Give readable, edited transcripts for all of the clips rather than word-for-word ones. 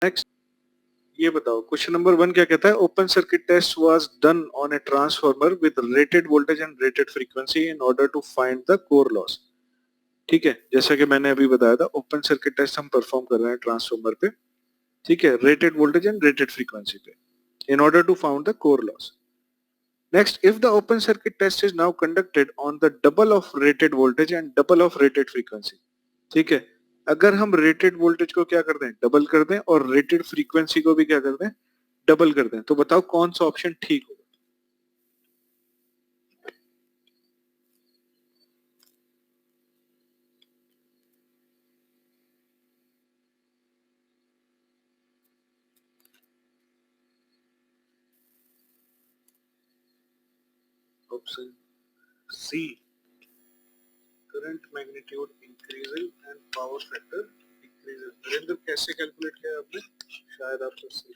Next ये बताओ, question number 1 क्या कहता है? Open circuit test was done on a transformer with rated voltage and rated frequency in order to find the core loss. ठीक है, जैसा कि मैंने अभी बताया था, ओपन सर्किट टेस्ट हम परफॉर्म कर रहे हैं ट्रांसफार्मर पे, ठीक है, rated voltage and rated frequency पे, in order to found the core loss. Next, if the open circuit test is now conducted on the double of rated voltage and double of rated frequency, ठीक है, अगर हम rated voltage को क्या कर दें, double कर दें, और रेटेड फ्रीक्वेंसी को भी क्या कर दें, डबल कर दें, तो बताओ कौन सा ऑप्शन ठीक होगा? Option C, current magnitude increasing and power factor decreasing. Narendra, कैसे कैलकुलेट किया आपने? शायद आपको सही,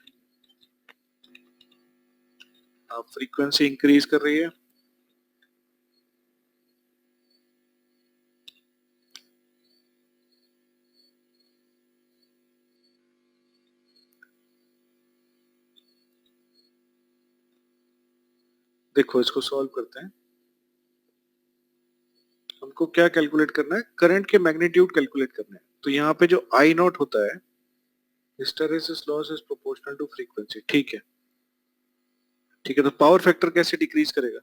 आप फ्रीक्वेंसी इंक्रीज कर रही है, देखो इसको सॉल्व करते हैं। हमको क्या कैलकुलेट करना है? करंट के मैग्नीट्यूड कैलकुलेट करना है। तो यहाँ पे जो आई नॉट होता है, hysteresis loss is proportional to frequency, ठीक है, ठीक है। तो पावर फैक्टर कैसे डिक्रीज करेगा?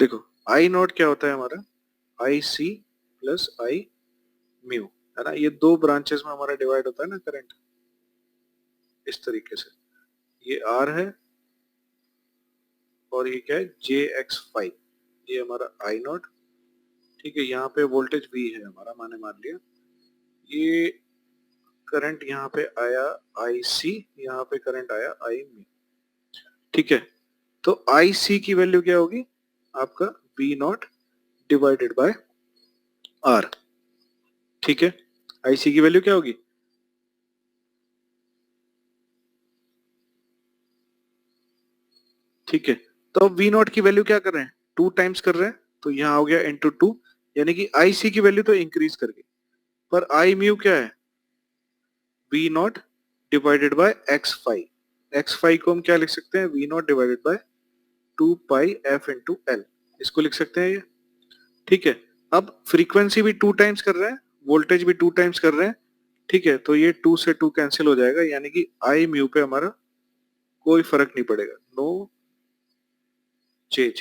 देखो आई नॉट क्या होता है हमारा, आई सी प्लस आई म्यू, है ना। ये दो ब्रांचेस में हमारा डिवाइड होता है ना करंट, इस तरीके से। ये आर है और ये क्या है, जे एक्स फाइव, ये हमारा आई नॉट, ठीक है। यहाँ पे वोल्टेज वी है हमारा, माने मान लिया। ये करंट यहाँ पे आया आई सी, यहाँ पे करंट आया आई म्यू, ठीक है। तो आई सी की वैल्यू क्या होगी आपका, V naught divided by R, ठीक है। आई सी की वैल्यू क्या होगी, ठीक है। तो अब वी नॉट की वैल्यू क्या कर रहे हैं, 2 टाइम्स कर रहे हैं, तो यहाँ हो गया इंटू 2, यानी कि आई सी की वैल्यू तो इंक्रीज कर गई, पर आई म्यू क्या है, V naught divided by X five. X five को हम क्या लिख सकते हैं, V naught divided by 2 pi F into L, इसको लिख सकते हैं ये, ठीक है। अब फ्रीक्वेंसी भी 2 टाइम्स कर रहे हैं, वोल्टेज भी 2 टाइम्स कर रहे हैं, ठीक है। तो ये 2 से 2 कैंसिल हो जाएगा, यानी कि आई म्यू पे हमारा कोई फर्क नहीं पड़ेगा, नो चेंज।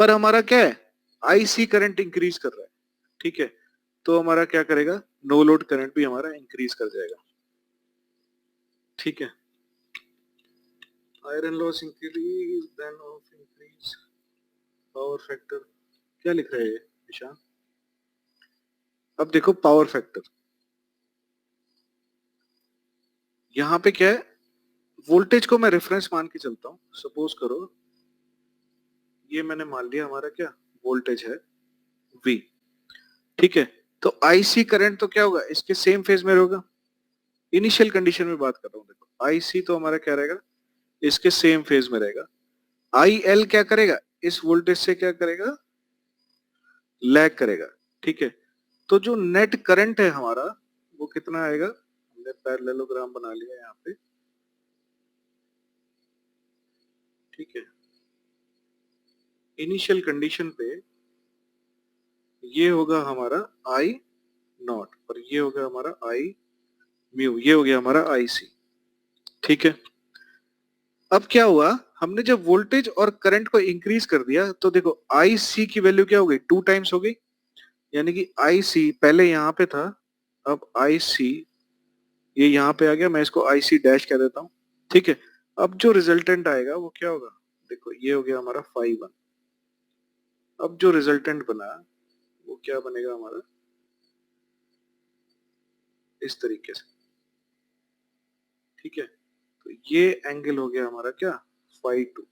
पर हमारा क्या है, आईसी करंट इंक्रीज कर रहा है, ठीक है। तो हमारा क्या करेगा, नो लोड करंट भी हमारा इंक्रीज कर जाएगा, ठीक है। Iron loss increase then of increase power factor, क्या लिख रहे हैं निशान? अब देखो पावर फैक्टर, यहाँ पे क्या है, वोल्टेज को मैं रेफरेंस मान के चलता हूँ। सपोज करो ये मैंने मान लिया हमारा क्या वोल्टेज है V, ठीक है। तो आईसी करंट तो क्या होगा, इसके सेम फेज में होगा। इनिशियल कंडीशन में बात कर रहा हूँ, देखो आईसी तो हमारा क्या रहेगा, इसके सेम फेज में रहेगा। आई एल क्या करेगा, इस वोल्टेज से क्या करेगा, लैग करेगा, ठीक है। तो जो नेट करंट है हमारा वो कितना आएगा, हमने पैरेललोग्राम बना लिया यहाँ पे, ठीक है। इनिशियल कंडीशन पे ये होगा हमारा आई नॉट और ये होगा हमारा आई म्यू, ये हो गया हमारा आई सी, ठीक है। अब क्या हुआ, हमने जब वोल्टेज और करंट को इंक्रीज कर दिया, तो देखो आई सी की वैल्यू क्या हो गई, 2 टाइम्स हो गई, यानी कि आई सी पहले यहाँ पे था, अब आई सी ये यहाँ पे आ गया, मैं इसको आई सी डैश कह देता हूँ, ठीक है। अब जो रिजल्टेंट आएगा वो क्या होगा, देखो ये हो गया हमारा 5-1। अब जो रिजल्टेंट बना वो क्या बनेगा हमारा, इस तरीके से, ठीक है। तो ये एंगल हो गया हमारा क्या, 5-2,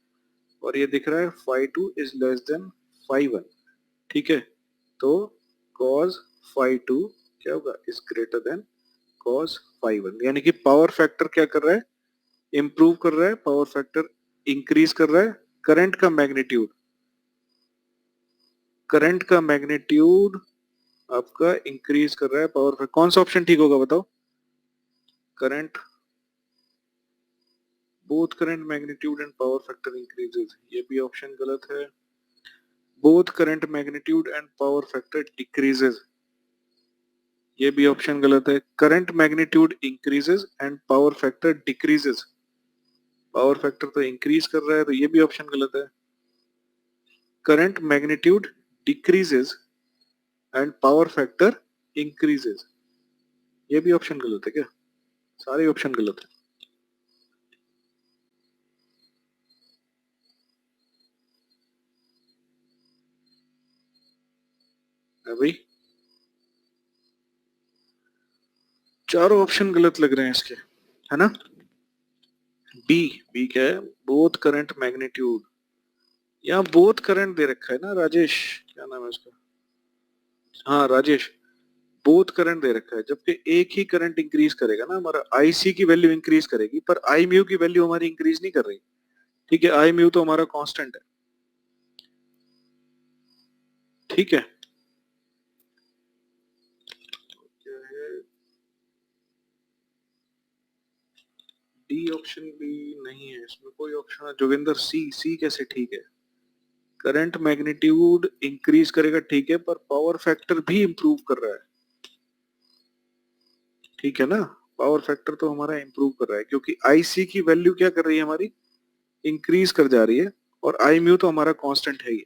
और ये दिख रहा है 5-2 इज लेस देन 5-1, ठीक है। तो cos 5-2 क्या होगा, इज ग्रेटर देन cos 5-1, यानी कि पावर फैक्टर क्या कर रहा है, इंप्रूव कर रहा है, पावर फैक्टर इंक्रीज कर रहा है, करंट का मैग्नीट्यूड करंट का मैग्नीट्यूड आपका इंक्रीज कर रहा है पावर फैक्टर, कौन सा ऑप्शन ठीक होगा बताओ? Current, both current magnitude and power factor increases, ये भी ऑप्शन गलत है। Both current magnitude and power factor decreases, ये भी ऑप्शन गलत है। Current magnitude increases and power factor decreases, power factor तो इंक्रीज कर रहा है, तो ये भी ऑप्शन गलत है। Current magnitude decreases and power factor increases, ये भी ऑप्शन गलत है क्या? सारे ऑप्शन गलत है। भाई चारों ऑप्शन गलत लग रहे हैं इसके, है ना? बी, बी क्या है? बोथ करंट मैग्नीट्यूड, यहाँ बोथ करंट दे रखा है ना राजेश, क्या नाम है उसका? हाँ राजेश, बोथ करंट दे रखा है, जबकि एक ही करंट इंक्रीज करेगा ना हमारा, आईसी की वैल्यू इंक्रीज करेगी, पर आई म्यू की वैल्यू हमारी इंक्रीज नहीं कर रही। ठीक है, आई म्यू तो हमारा कांस्टेंट है। ठीक है, डी ऑप्शन भी नहीं है इसमें कोई ऑप्शन। जोगिंदर सी, सी कैसे ठीक है? करंट मैग्नीट्यूड इंक्रीज करेगा ठीक है, पर पावर फैक्टर भी इंप्रूव कर रहा है। ठीक है ना, पावर फैक्टर तो हमारा इंप्रूव कर रहा है, क्योंकि आईसी की वैल्यू क्या कर रही है हमारी, इंक्रीज कर जा रही है, और आई म्यू तो हमारा कांस्टेंट है ही।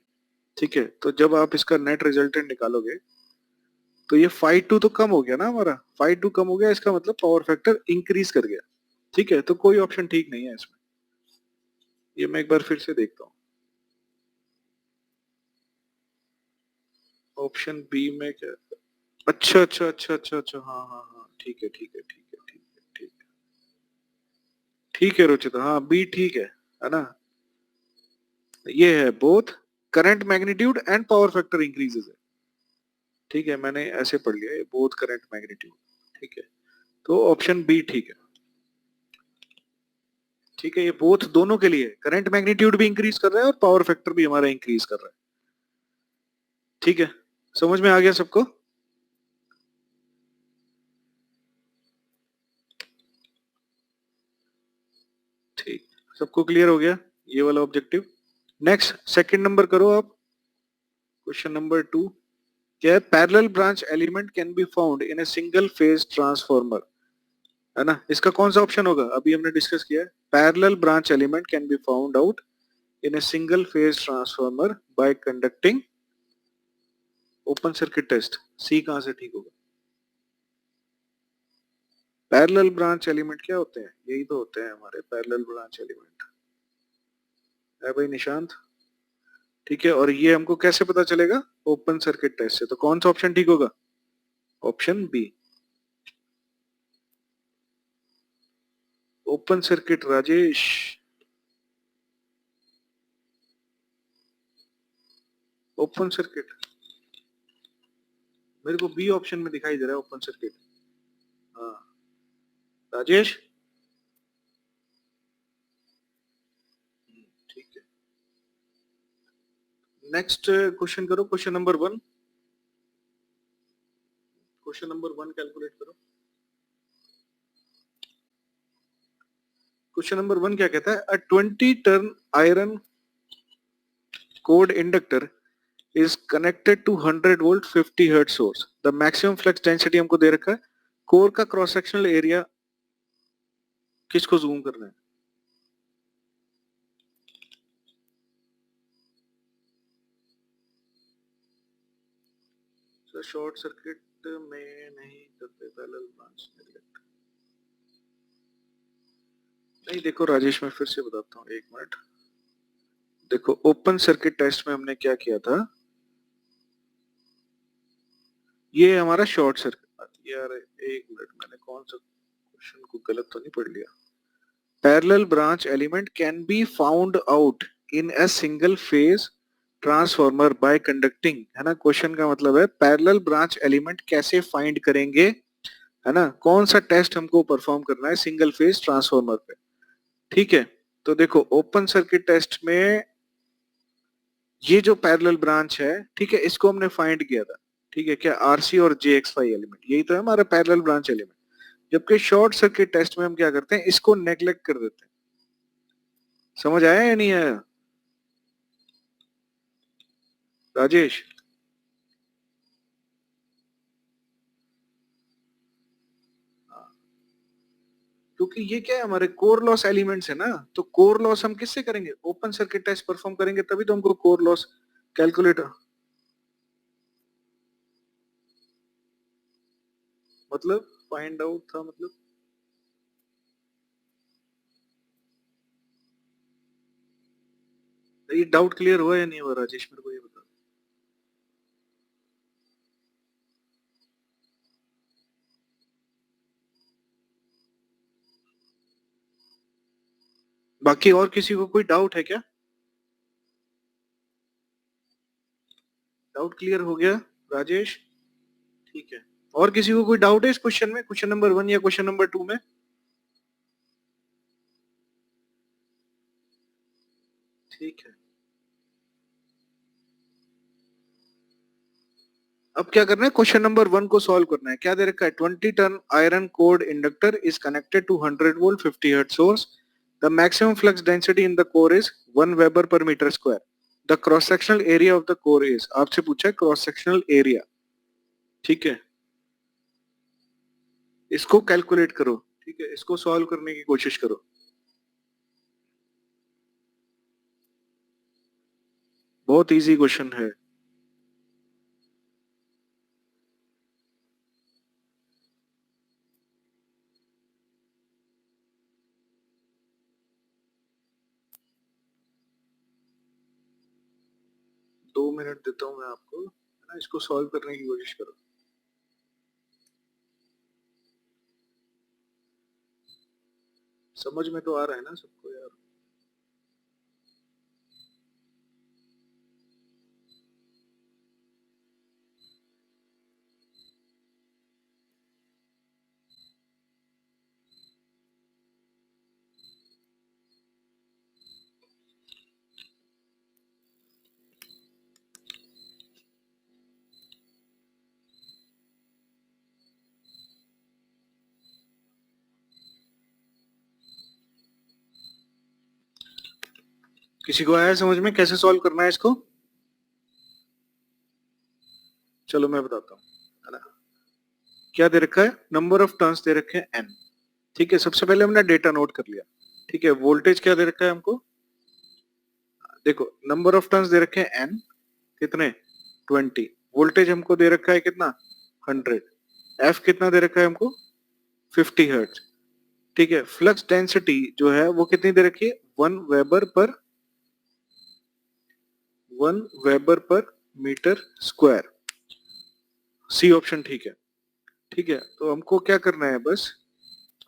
ठीक है, तो जब आप इसका नेट रिजल्टेंट निकालोगे तो ये 5-2 तो कम हो गया ना हमारा, 5-2 कम हो गया, इसका मतलब पावर फैक्टर इंक्रीज कर गया। ठीक है, तो कोई ऑप्शन ठीक नहीं है इसमें। ये मैं एक बार फिर से देखता हूँ, ऑप्शन बी में क्या? अच्छा अच्छा अच्छा अच्छा अच्छा, हाँ हाँ हाँ, ठीक है ठीक है ठीक है ठीक है ठीक है ठीक है रुचिता, हाँ बी ठीक है ना? ये है both current magnitude and power factor increases है। ठीक है, मैंने ऐसे पढ़ लिया, ये बोथ करंट मैग्नीट्यूड। ठीक है, तो ऑप्शन बी ठीक है। ठीक है, ये बोथ दोनों के लिए, करंट मैग्नीट्यूड भी इंक्रीज कर रहा है और पावर फैक्टर भी हमारा इंक्रीज कर रहा है। ठीक है, समझ में आ गया सबको? ठीक, सबको क्लियर हो गया ये वाला ऑब्जेक्टिव? नेक्स्ट सेकंड नंबर करो आप, क्वेश्चन नंबर 2। क्या है? Parallel branch element can be found in a single phase transformer, है ना? इसका कौन सा ऑप्शन होगा? अभी हमने डिस्कस किया है, parallel branch element can be found out in a single phase transformer by conducting open circuit test. C कहां से ठीक होगा? पैरेलल ब्रांच एलिमेंट क्या होते हैं? यही तो होते हैं हमारे पैरेलल ब्रांच एलिमेंट, है भाई निशांत? ठीक है, और ये हमको कैसे पता चलेगा? ओपन सर्किट टेस्ट से। तो कौन सा ऑप्शन ठीक होगा? Option B, open circuit. Rajesh, open circuit मेरे को बी ऑप्शन में दिखाई दे रहा है, ओपन सर्किट। हाँ राजेश, ठीक है। नेक्स्ट क्वेश्चन करो, question number 1। Question number 1 calculate करो। क्वेश्चन नंबर 1 क्या कहता है? अ 20 turn iron code inductor is connected to 100 volt 50 hertz source. The maximum flux density हमको दे रखा है। कोर का क्रॉस सेक्शनल एरिया किसको जूम करना है? सर शॉर्ट सर्किट में नहीं करते पैरेलल ब्रांच नेगलेक्ट। नहीं देखो राजेश, मैं फिर से बताता हूँ, एक मिनट। देखो ओपन सर्किट टेस्ट में हमने क्या किया था, ये हमारा शॉर्ट सर्किट। यार एक मिनट, मैंने कौन सा क्वेश्चन को गलत तो नहीं पढ़ लिया? Parallel branch element can be found out in a single phase transformer by conducting, है ना? क्वेश्चन का मतलब है पैरेलल ब्रांच एलिमेंट कैसे फाइंड करेंगे, है ना? कौन सा टेस्ट हमको परफॉर्म करना है सिंगल फेज ट्रांसफॉर्मर पे। ठीक है, तो देखो ओपन सर्किट टेस्ट में ये जो पैरेलल ब्रांच है, ठीक है, इसको हमने फाइंड किया था, ठीक है, क्या आरसी और जेएक्स5 एलिमेंट, यही तो है हमारा पैरेलल ब्रांच एलिमेंट। जबकि शॉर्ट सर्किट टेस्ट में हम क्या करते हैं, इसको नेग्लेक्ट कर देते हैं। समझ आया या नहीं आया राजेश? क्योंकि ये क्या है, हमारे कोर लॉस एलिमेंट्स है ना, तो कोर लॉस हम किससे करेंगे, ओपन सर्किट टेस्ट परफॉर्म करेंगे, तभी तो हमको कोर लॉस कैलकुलेट, मतलब फाइंड आउट था, मतलब ये डाउट क्लियर हुआ या नहीं हुआ राजेश, मेरे को ये बता। बाकी और किसी को कोई डाउट है क्या? डाउट क्लियर हो गया राजेश? ठीक है। और किसी को कोई डाउट है इस क्वेश्चन में, क्वेश्चन नंबर 1 या क्वेश्चन नंबर 2 में? ठीक है। अब क्या करना है, क्वेश्चन नंबर 1 को सॉल्व करना है। क्या दे रखा है, 20 ton iron cored inductor is connected to 100 volt 50 hertz source, the maximum flux density in the core is 1 weber per meter square, the cross sectional area of the core is, आपसे पूछा है cross sectional area, ठीक है, इसको calculate करो, ठीक है, इसको सॉल्व करने की कोशिश करो। बहुत इजी क्वेश्चन है। दो मिनट देता हूँ मैं आपको, है ना, इसको सॉल्व करने की कोशिश करो। समझ में तो आ रहा है ना सबको यार? किसी को आया समझ में कैसे सॉल्व करना है इसको? चलो मैं बताता हूँ, है ना। क्या दे रखा है, नंबर ऑफ टर्न्स दे रखे हैं n, ठीक है, सबसे पहले हमने डेटा नोट कर लिया, ठीक है। वोल्टेज क्या दे रखा है हमको, देखो नंबर ऑफ टर्न्स दे रखे हैं n, कितने, 20, वोल्टेज हमको दे रखा है कितना, 100, f कितना दे रखा है हमको, 50 हर्ट्ज, ठीक है। फ्लक्स डेंसिटी जो है वो कितनी दे रखी है, 1 weber per meter square, C option ठीक है, ठीक है। तो हमको क्या करना है, बस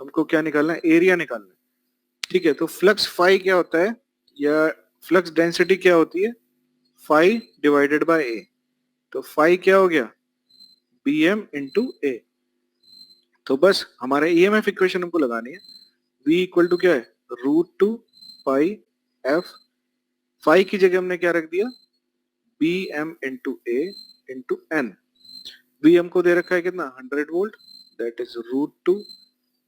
हमको क्या निकालना है, एरिया निकालना है, ठीक है। तो फ्लक्स फाई क्या होता है, या फ्लक्स डेंसिटी क्या होती है, फाई डिवाइडेड बाय ए, तो फाई क्या हो गया, बी एम इंटू ए। तो बस हमारे ईएमएफ इक्वेशन हमको लगानी है, v इक्वल टू क्या है, √2 पाई एफ, फाई की जगह हमने क्या रख दिया, बी एम इंटू ए इंटू एन। बी हमको दे रखा है कितना, 100 volt, that is √2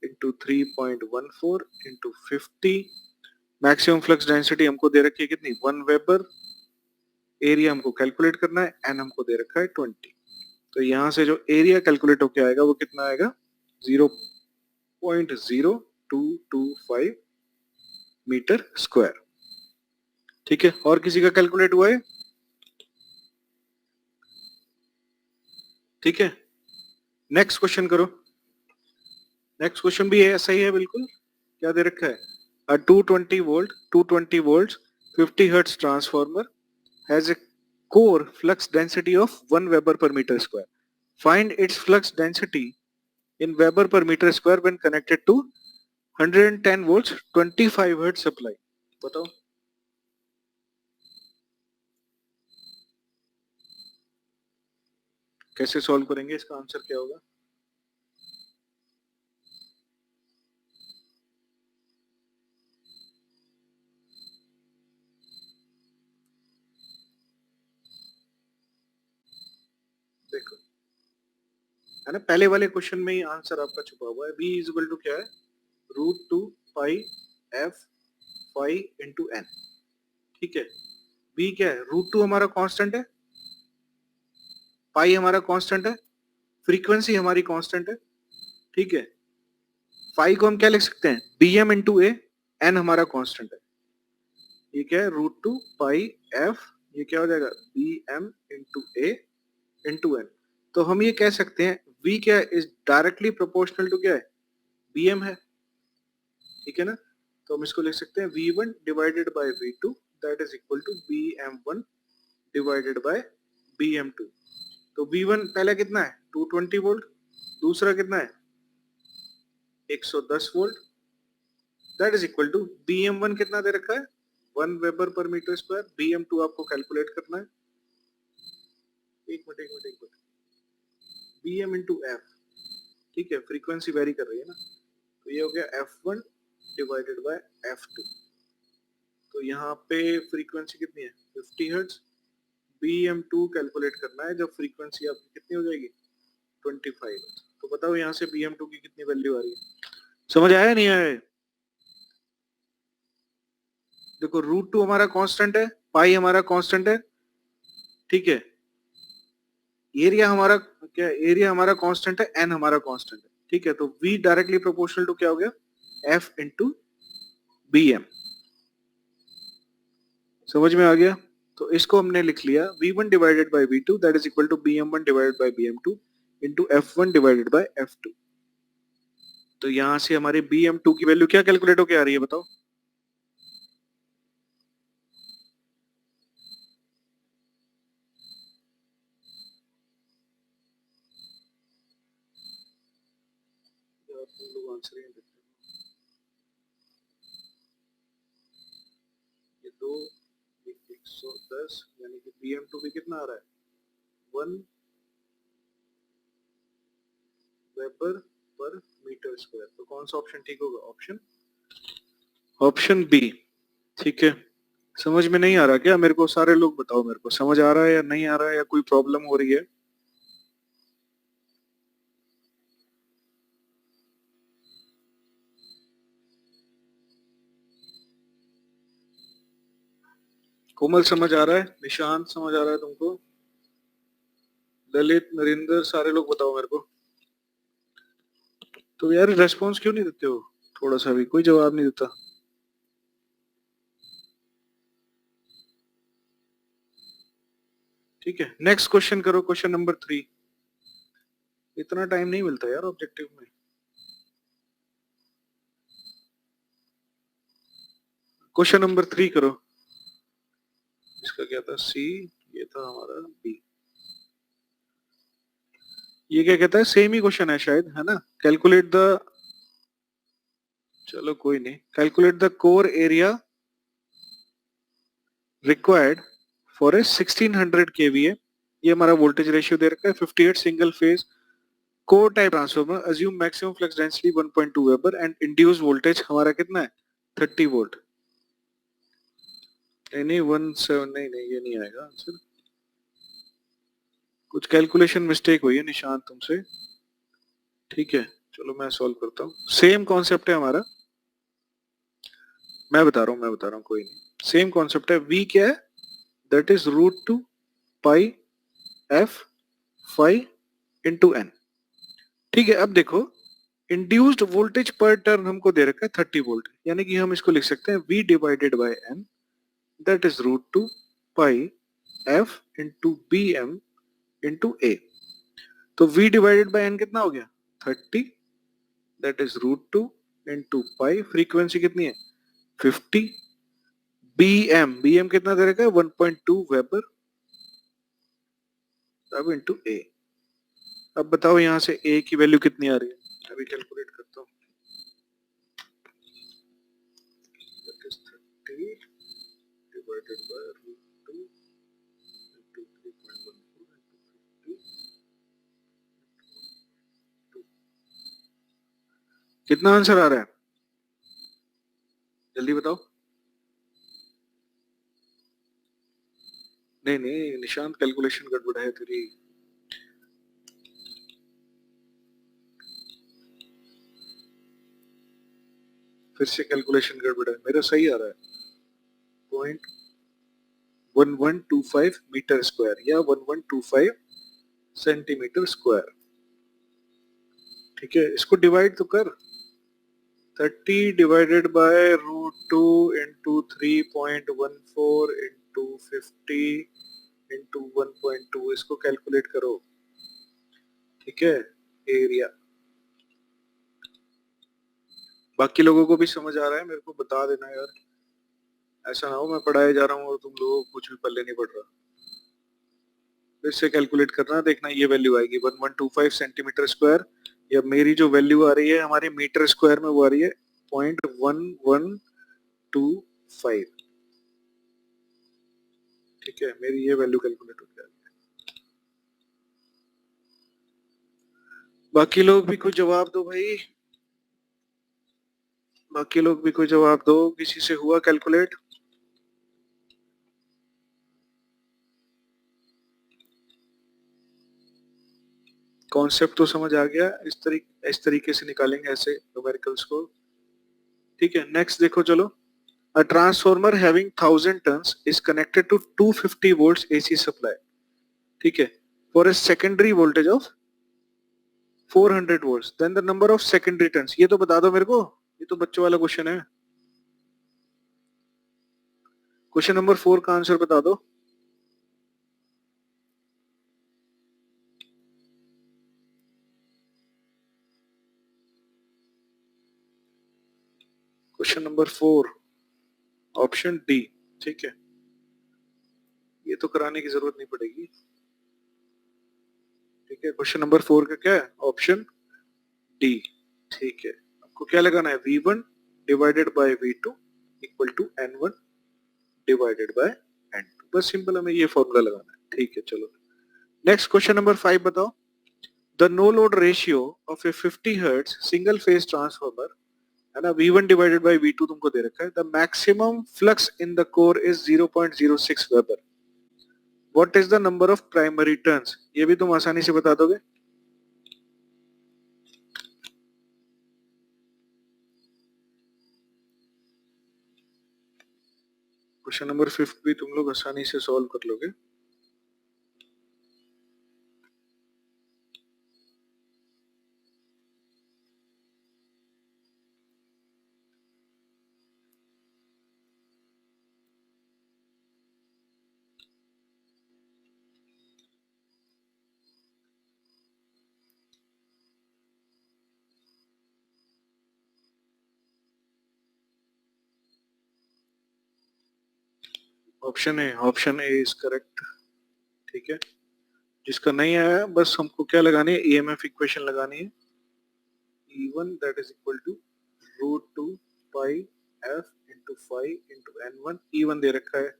into 3.14 into 50। Maximum flux density हमको दे रखी है कितनी, 1 वेबर, एरिया हमको कैलकुलेट करना है, एन हमको दे रखा है 20। तो यहाँ से जो एरिया कैलकुलेट होके आएगा वो कितना आएगा, 0.0225 मीटर स्क्वायर, ठीक है। और किसी का कैलकुलेट हुआ है, ठीक है। नेक्स्ट क्वेश्चन करो। नेक्स्ट क्वेश्चन भी ऐसा ही है बिल्कुल। क्या दे रखा है, 220 volt 50 hertz transformer has a core flux density of 1 Weber per meter square. Find its flux density in Weber per meter square when connected to 110 volts 25 hertz supply. बताओ कैसे सॉल्व करेंगे, इसका आंसर क्या होगा? देखो, है ना, पहले वाले क्वेश्चन में ही आंसर आपका छुपा हुआ है। v इज इक्वल टू क्या है, √2 pi f phi into n। ठीक है, v क्या है, √2 हमारा कांस्टेंट है, पाई हमारा कांस्टेंट है, फ्रीक्वेंसी हमारी कांस्टेंट है। ठीक है, फाई को हम क्या लिख सकते हैं, bm इंटू ए, n हमारा कांस्टेंट है। ये क्या है, √2 पाई f, ये क्या हो जाएगा, bm इंटू ए इंटू n। तो हम ये कह सकते हैं v क्या है, इज डायरेक्टली प्रोपोर्शनल टू क्या है, bm है। ठीक है ना, तो हम इसको लिख सकते हैं v1 divided by v2 that is equal to bm1 divided by bm2। तो v1 पहले कितना है, 220 वोल्ट, दूसरा कितना है, 110 volt, that is equal to bm1 कितना दे रखा है, 1 weber per meter square. bm2 आपको कैलकुलेट करना है, एक मिनट, bm इंटू एफ। ठीक है, फ्रीक्वेंसी वेरी कर रही है ना, तो ये हो गया f1 डिवाइडेड बाय f2। तो यहाँ पे फ्रीक्वेंसी कितनी है, 50 हर्ट्ज। bm2 कैलकुलेट करना है जब फ्रीक्वेंसी आपकी कितनी हो जाएगी, 25 हर्ट्ज। तो बताओ यहाँ से bm2 की कितनी वैल्यू आ रही है, समझ आया नहीं आया? देखो, √2 हमारा कांस्टेंट है, पाई हमारा कांस्टेंट है। ठीक है, एरिया हमारा क्या है, एरिया हमारा कांस्टेंट है, एन हमारा कांस्टेंट है। ठीक है, तो v डायरेक्टली प्रोपोर्शनल टू क्या हो गया, f इंटू bm। समझ में आ गया? तो इसको हमने लिख लिया v1 divided by v2 that is equal to bm1 divided by bm2 into f1 divided by f2। तो यहां से हमारे bm2 की वैल्यू क्या कैलकुलेट होके आ रही है, बताओ? तुम लोग आंसर ही नहीं देते। ये दो, 110, यानी कि bm2 भी कितना आ रहा है, 1 वेबर पर मीटर स्क्वायर। तो कौन सा ऑप्शन ठीक होगा, ऑप्शन बी। ठीक है, समझ में नहीं आ रहा क्या मेरे को, सारे लोग बताओ मेरे को, समझ आ रहा है या नहीं आ रहा है, या कोई प्रॉब्लम हो रही है? कोमल समझ आ रहा है, निशांत समझ आ रहा है तुमको, ललित, नरेंद्र, सारे लोग बताओ मेरे को। तो यार रेस्पॉन्स क्यों नहीं देते हो, थोड़ा सा भी कोई जवाब नहीं देता। ठीक है, नेक्स्ट क्वेश्चन करो, क्वेश्चन नंबर 3। इतना टाइम नहीं मिलता यार ऑब्जेक्टिव में। क्वेश्चन नंबर 3 करो। इसका क्या था, सी, ये था हमारा बी। ये क्या कहता है, सेम ही क्वेश्चन है शायद, है ना? कैलकुलेट द, चलो कोई नहीं, calculate the core area required for a 1600 kVA। ये हमारा वोल्टेज रेशियो दे रखा है, 58 single phase core type transformer, assume maximum flux density 1.2 weber and induce voltage हमारा कितना है, 30 वोल्ट। नहीं 17, नहीं ये नहीं आएगा आंसर, कुछ कैलकुलेशन मिस्टेक हुई है निशांत तुमसे। ठीक है, चलो मैं सॉल्व करता हूँ, सेम कॉन्सेप्ट है हमारा, मैं बता रहा हूँ, कोई नहीं, सेम कॉन्सेप्ट है। v क्या है, that is √2 pi f phi into n। ठीक है, अब देखो, इंड्यूस्ड वोल्टेज पर टर्न हमको दे रखा है 30 वोल्ट, यानी कि हम इसको लिख सकते हैं v divided by n that is √2 pi f into bm into a। तो v डिवाइडेड बाय n कितना हो गया, 30, that is √2 into pi, frequency कितनी है, 50, bm कितना दे रखा है, 1.2 वेबर, अब इंटू a। अब बताओ यहाँ से a की वैल्यू कितनी आ रही है, अभी कैलकुलेट करता हूँ। That is 30 divided by √2 into 3.14 into 50। कितना आंसर आ रहा है, जल्दी बताओ। नहीं निशांत, कैलकुलेशन गड़बड़ है तेरी। फिर से कैलकुलेशन गड़बड़ है, मेरा सही आ रहा है 0.1125 मीटर स्क्वायर या 1125 सेंटीमीटर स्क्वायर। ठीक है, इसको डिवाइड तो कर, 30 divided by √2 into 3.14 into 50 into 1.2, इसको कैलकुलेट करो। ठीक है, एरिया। बाकी लोगों को भी समझ आ रहा है, मेरे को बता देना यार, ऐसा ना हो मैं पढ़ाए जा रहा हूँ और तुम लोगों को कुछ भी पल्ले नहीं पड़ रहा। फिर से कैलकुलेट करना, देखना ये वैल्यू आएगी 1125 सेंटीमीटर स्क्वायर, या मेरी जो वैल्यू आ रही है हमारे मीटर स्क्वायर में वो आ रही है 0.1125। ठीक है, मेरी ये वैल्यू कैलकुलेट हो जाएगी। बाकी लोग भी कोई जवाब दो भाई, बाकी लोग भी कोई जवाब दो, किसी से हुआ कैलकुलेट? कॉन्सेप्ट तो समझ आ गया, इस तरीके से निकालेंगे ऐसे न्यूमेरिकल्स को। ठीक है, नेक्स्ट देखो चलो। A transformer having 1000 tons is connected to 250 volts AC supply. ठीक है, for a secondary voltage of 400 volts. Then the number of secondary turns. ये तो बता दो मेरे को, ये तो बच्चों वाला क्वेश्चन है। क्वेश्चन नंबर 4 का आंसर बता दो। Question number 4 option D. ठीक है, ये तो कराने की जरूरत नहीं पड़ेगी। ठीक है, क्वेश्चन नंबर 4 का क्या है? Option D. ठीक है, आपको क्या लगाना है? V1 divided by V2 equal to N1 divided by N2। बस सिंपल हमें ये फॉर्मूला लगाना है। ठीक है, चलो नेक्स्ट क्वेश्चन नंबर 5 बताओ। The no load ratio of a 50 hertz single phase transformer, है ना, V1 डिवाइडेड बाय V2 तुमको दे रखा है। The maximum flux in the core is 0.06 weber. What is the number of primary turns? ये भी तुम आसानी से बता दोगे। क्वेश्चन नंबर 5 भी तुम लोग आसानी से सॉल्व कर लोगे। Option A is correct. ठीक है, जिसका नहीं आया बस हमको क्या लगानी है? ईएमएफ इक्वेशन लगानी है। E1 that is equal to √2 pi f into 5 into N1। E1 दे रखा है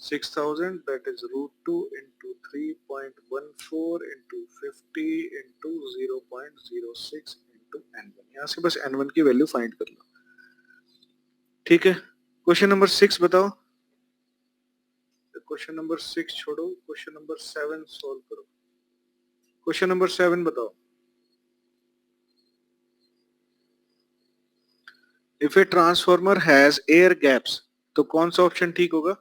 6000, that is √2 into 3.14 into 50 into 0.06 into N1। यहाँ से बस N1 की वैल्यू फाइंड कर लो। ठीक है, क्वेश्चन नंबर 6 बताओ। क्वेश्चन नंबर 6 छोड़ो, क्वेश्चन नंबर 7 सॉल्व करो। क्वेश्चन नंबर 7 बताओ। If a transformer has air gaps, तो कौन सा ऑप्शन ठीक होगा?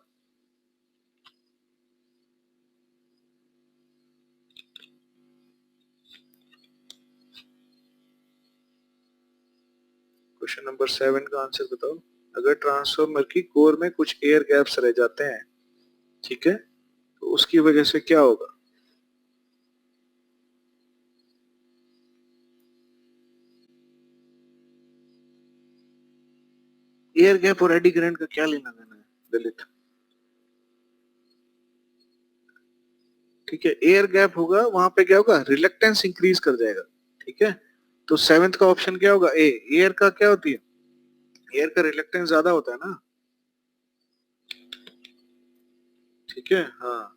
क्वेश्चन नंबर 7 का आंसर बताओ। अगर ट्रांसफार्मर की कोर में कुछ एयर गैप्स रह जाते हैं, ठीक है, तो उसकी वजह से क्या होगा? एयर गैप और एडी करंट का क्या लेना देना है ललित? ठीक है, एयर गैप होगा, वहां पे क्या होगा? रिलक्टेंस इंक्रीज कर जाएगा। ठीक है, तो 7th का ऑप्शन क्या होगा? ए। एयर का क्या होती है? एयर का रिलक्टेंस ज्यादा होता है ना। ठीक है, हाँ।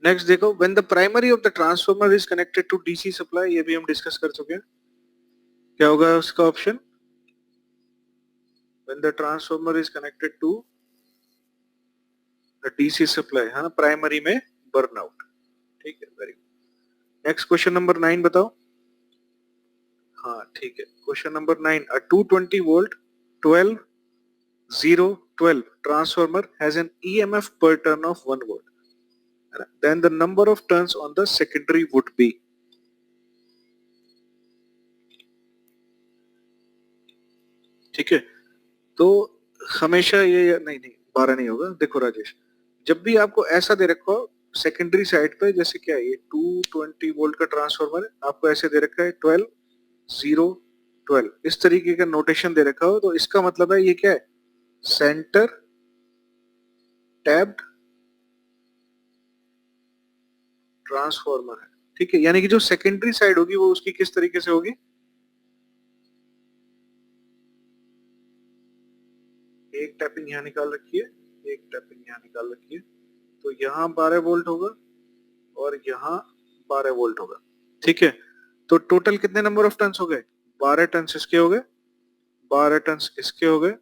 नेक्स्ट देखो, when the primary of the transformer is connected to DC supply, ये भी हम डिस्कस कर चुके हैं। क्या होगा उसका option? When the transformer is connected to the DC supply, हाँ, प्राइमरी में बर्नआउट। ठीक है, very good. Next question number 9 बताओ। हाँ ठीक है। Question number 9, a 220 volt 12 0 12 transformer has an EMF per turn of 1 volt. Then the number of turns on the secondary would be. ठीक है, तो हमेशा ये नहीं नहीं 12 नहीं होगा। देखो राजेश, जब भी आपको ऐसा दे रखा हो सेकेंडरी साइड पे, जैसे क्या है ये 220 वोल्ट का ट्रांसफार्मर है, आपको ऐसे दे रखा है 12 0 12, इस तरीके का नोटेशन दे रखा हो, तो इसका मतलब है ये क्या है, सेंटर टैप्ड ट्रांसफार्मर है। ठीक है, यानी कि जो सेकेंडरी साइड होगी वो उसकी किस तरीके से होगी, एक टैपिंग यहाँ निकाल रखी है, एक टैपिंग यहाँ निकाल रखी है, तो यहाँ 12 वोल्ट होगा और यहाँ 12 वोल्ट होगा। ठीक है, तो टोटल कितने नंबर ऑफ टन्स हो गए, 12 टन्स इसके हो गए, 12 टन्स इसके हो गए,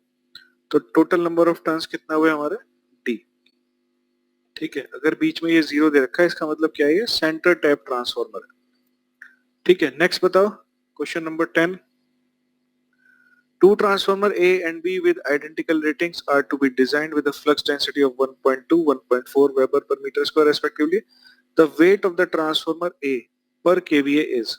तो टोटल नंबर ऑफ टन्स कितना हुए हमारे, डी। ठीक है, अगर बीच में ये जीरो दे रखा है इसका मतलब क्या है, ये सेंटर टैप ट्रांसफार्मर है। ठीक है, नेक्स्ट बताओ question number 10। Two transformer A and B with identical ratings are to be designed with a flux density of 1.2, 1.4 Weber per meter square respectively. The weight of the transformer A per kVA is.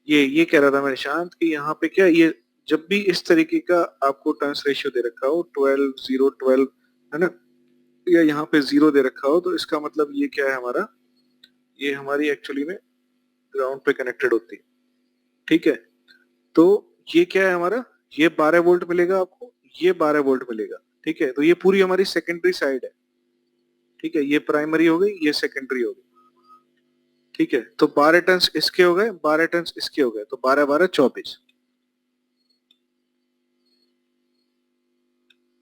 ये कह रहा था मैं निशांत कि यहाँ पे क्या, ये जब भी इस तरीके का आपको टर्न्स रेशियो दे रखा हो 12 0 12 है ना, या यहाँ पे 0 दे रखा हो, तो इसका मतलब ये क्या है हमारा, ये हमारी एक्चुअली में ग्राउंड पे कनेक्टेड होती है। ठीक है, तो ये क्या है हमारा, ये 12 वोल्ट मिलेगा आपको, ये 12 वोल्ट मिलेगा। ठीक है, तो ये पूरी हमारी सेकेंडरी साइड है। ठीक है, ये प्राइमरी हो गई, ये सेकेंडरी हो गई। ठीक है, तो 12 टन्स इसके हो गए, 12 टन्स इसके हो गए, तो 12 12 24।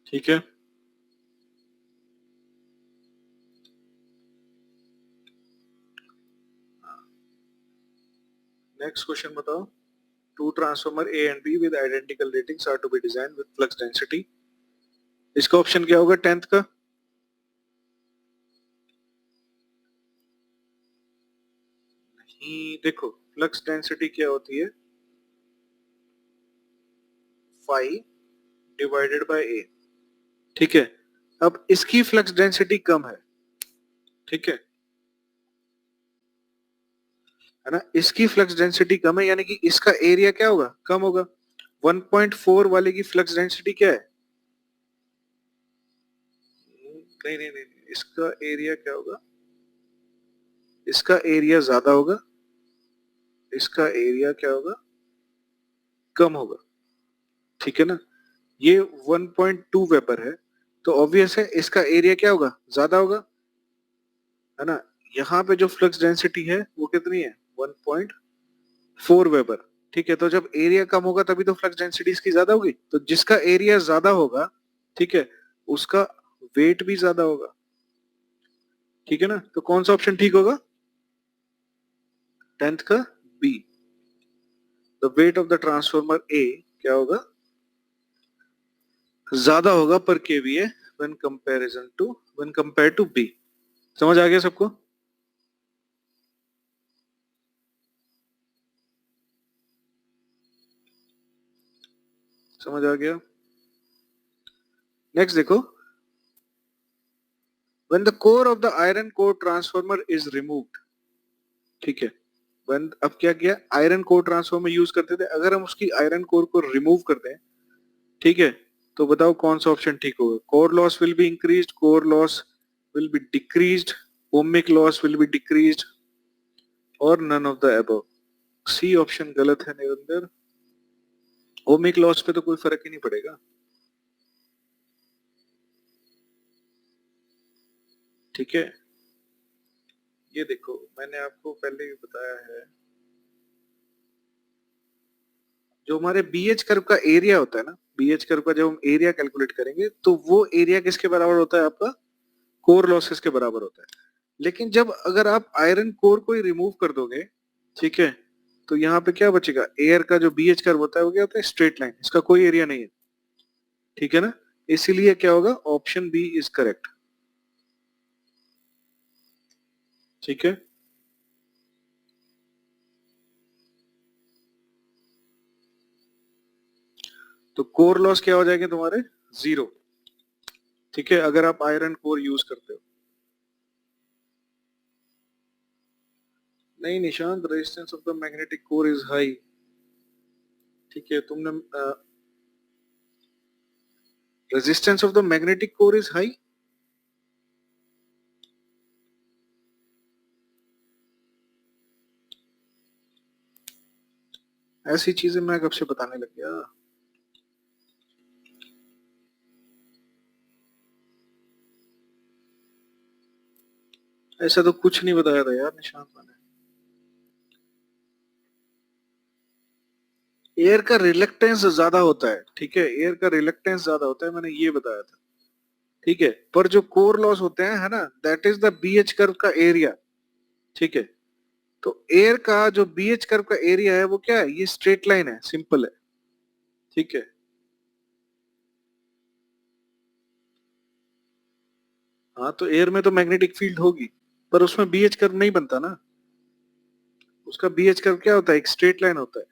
ठीक है, नेक्स्ट क्वेश्चन बताओ। Two transformer A and B with identical ratings are to be design with flux density. इसका ऑप्शन क्या होगा 10th का, नहीं देखो फ्लक्स डेंसिटी क्या होती है, 5 डिवाइडेड बाय ए। ठीक है, अब इसकी फ्लक्स डेंसिटी कम है। ठीक है ना, इसकी फ्लक्स डेंसिटी कम है, यानी कि इसका एरिया क्या होगा, कम होगा। 1.4 वाले की फ्लक्स डेंसिटी क्या है, नहीं नहीं नहीं, इसका एरिया क्या होगा, इसका एरिया ज्यादा होगा, इसका एरिया क्या होगा, कम होगा। ठीक है ना, ये 1.2 वेबर है, तो ऑब्वियस है इसका एरिया क्या होगा, ज्यादा होगा, है ना। यहाँ पे जो फ्लक्स डेंसिटी है वो कितनी है, 1.4 वेबर। ठीक है, तो जब एरिया कम होगा तभी तो फ्लक्स डेंसिटी इसकी ज्यादा होगी, तो जिसका एरिया ज्यादा होगा, ठीक है, उसका वेट भी ज्यादा होगा। ठीक है ना, तो कौन सा ऑप्शन ठीक होगा, 10th का B. The weight of the transformer A क्या होगा, ज्यादा होगा पर kVA when comparison to, when compare to B. समझ आ गया सबको, समझ आ गया। नेक्स्ट देखो, when the core of the iron core transformer is removed। ठीक है, when अब क्या किया, आयरन कोर ट्रांसफॉर्मर यूज करते थे, अगर हम उसकी आयरन कोर को रिमूव करते हैं, ठीक है, तो बताओ कौन सा ऑप्शन ठीक होगा, core loss will be increased, core loss will be decreased, ohmic loss will be decreased, और none of the above. C option गलत है निरंतर, ओमिक लॉस पे तो कोई फर्क ही नहीं पड़ेगा। ठीक है, ये देखो मैंने आपको पहले भी बताया है, जो हमारे बीएच कर्व का एरिया होता है ना, बीएच कर्व का जब हम एरिया कैलकुलेट करेंगे तो वो एरिया किसके बराबर होता है, आपका कोर लॉसेस के बराबर होता है। लेकिन जब अगर आप आयरन कोर को ही रिमूव कर दोगे, ठीक है, तो यहाँ पे क्या बचेगा, एयर का जो बीएच कर्व होता है वो क्या होता है, स्ट्रेट लाइन, इसका कोई एरिया नहीं है। ठीक है ना, इसीलिए क्या होगा, ऑप्शन बी इज करेक्ट। ठीक है, तो कोर लॉस क्या हो जाएंगे तुम्हारे? 0। ठीक है, अगर आप आयरन कोर यूज करते हो। नहीं Nishant, resistance of the magnetic core is high. ठीक है, तुमने resistance of the magnetic core is high. ऐसी चीजें मैं कब से बताने लग गया? ऐसा तो कुछ नहीं बताया था यार निशांत मैंने। एयर का रिलक्टेंस ज्यादा होता है, ठीक है, एयर का रिलक्टेंस ज्यादा होता है, मैंने ये बताया था। ठीक है, पर जो कोर लॉस होते हैं, है ना, that is the BH curve का एरिया। ठीक है, तो एयर का जो बीएच कर्व का एरिया है वो क्या है? ये स्ट्रेट लाइन है, सिंपल है। ठीक है, हाँ तो एयर में तो मैग्नेटिक फील्ड होगी, पर उसमें बीएच कर्व नहीं बनता ना। उसका बीएच कर्व क्या होता है? एक स्ट्रेट लाइन होता है।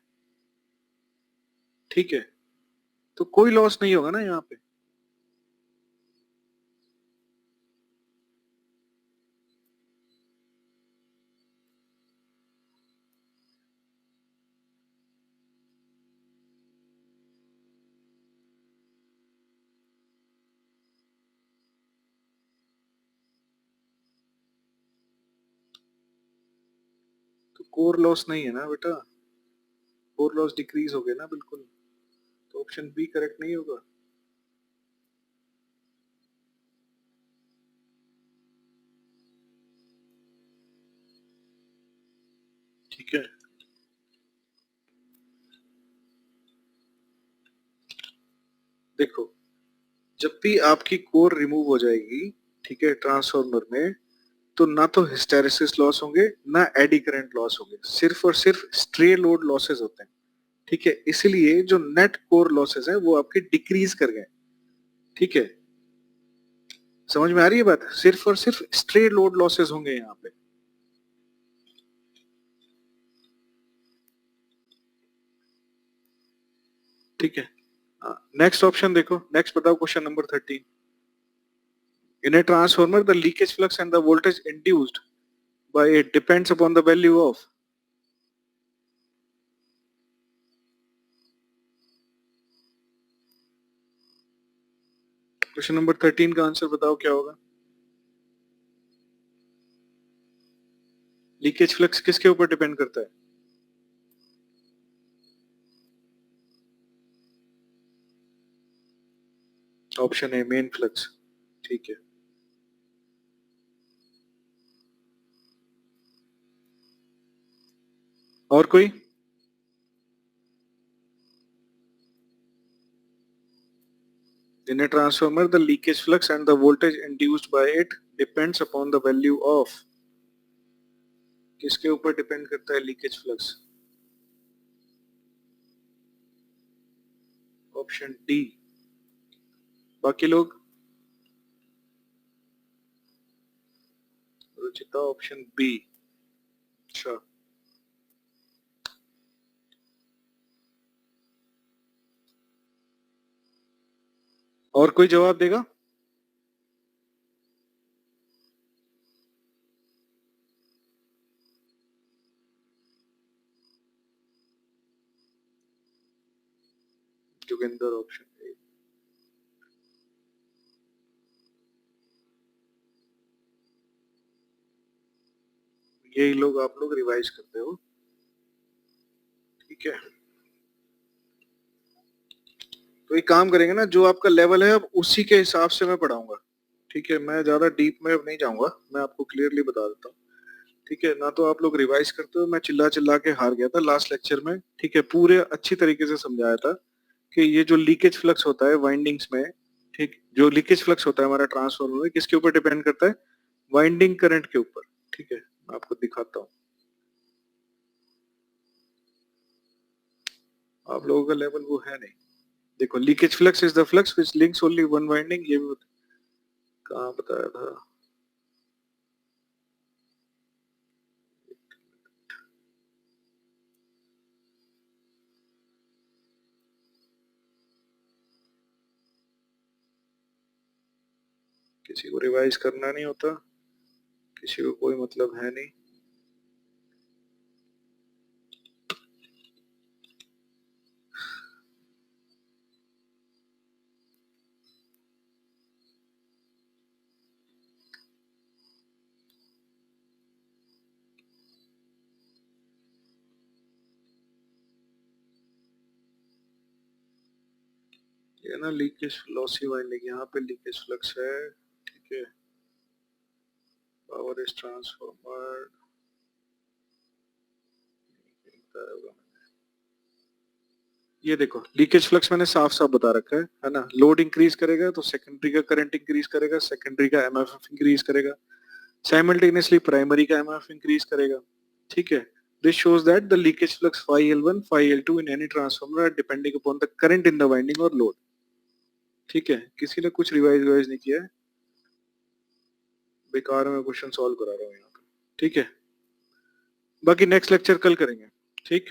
ठीक है, तो कोई लॉस नहीं होगा ना यहाँ पे। तो कोर लॉस नहीं है ना बेटा, कोर लॉस डिक्रीज हो गया ना बिल्कुल। तो ऑप्शन बी करेक्ट नहीं होगा। ठीक है, देखो, जब भी आपकी कोर रिमूव हो जाएगी, ठीक है, ट्रांसफार्मर में, तो ना तो हिस्टैरिसीस लॉस होंगे, ना एडी करंट लॉस होंगे, सिर्फ और सिर्फ स्ट्रे लोड लॉसेस होते हैं। ठीक है, इसलिए जो नेट कोर लॉसेस है वो आपके डिक्रीज कर गए। ठीक है, समझ में आ रही है बात? सिर्फ और सिर्फ स्ट्रे लोड लॉसेस होंगे यहाँ पे। ठीक है, नेक्स्ट ऑप्शन देखो, नेक्स्ट बताओ, question number 13। In A transformer the leakage flux and the voltage induced by it depends upon the value of. Question number 13 का आंसर बताओ क्या होगा? लीकेज फ्लक्स किसके ऊपर डिपेंड करता है? ऑप्शन है मेन फ्लक्स। ठीक है, और कोई? In a transformer, the leakage flux and the voltage induced by it depends upon the value of। किसके ऊपर डिपेंड करता है लीकेज फ्लक्स? Option D. बाकी लोग? Ruchita option B. अच्छा, और कोई जवाब देगा? Joginder option A. यही लोग, आप लोग रिवाइज करते हो। ठीक है, तो एक काम करेंगे ना, जो आपका लेवल है अब उसी के हिसाब से मैं पढ़ाऊंगा। ठीक है, मैं ज्यादा डीप में अब नहीं जाऊंगा, मैं आपको क्लियरली बता देता हूँ। ठीक है ना, तो आप लोग रिवाइज करते हो, मैं चिल्ला चिल्ला के हार गया था लास्ट लेक्चर में। ठीक है, पूरे अच्छी तरीके से समझाया था कि ये जो लीकेज फ्लक्स होता है वाइंडिंग्स में, ठीक, जो लीकेज फ्लक्स होता है हमारा ट्रांसफार्मर में, किसके ऊपर डिपेंड करता है? वाइंडिंग करंट के ऊपर। ठीक है, मैं आपको दिखाता हूँ। आप लोगों का लेवल वो है नहीं। देखो, leakage flux is the flux which links only one winding, ये भी कहाँ बताया था? किसी को रिवाइज करना नहीं होता, किसी को कोई मतलब है नहीं। ये ना लीकेज लॉसी वाइंडिंग, यहाँ पे लीकेज फ्लक्स है, ठीक है। पावर इज ट्रांसफॉर्मर, ये देखो लीकेज फ्लक्स मैंने साफ साफ बता रखा है ना। लोड इंक्रीज करेगा तो सेकेंडरी का करंट इंक्रीज करेगा, सेकेंडरी का एमएफएफ इंक्रीज करेगा, साइमल्टेनियसली प्राइमरी का एमएफएफ इंक्रीज करेगा, ठीक है। This shows that the leakage flux phi L1 phi L2 in any transformer are depending upon the current in the winding or load, ठीक है। किसी ने कुछ रिवाइज नहीं किया है, बेकार में क्वेश्चन सॉल्व करा रहा हूँ यहाँ पे, ठीक है। बाकी नेक्स्ट लेक्चर कल करेंगे, ठीक।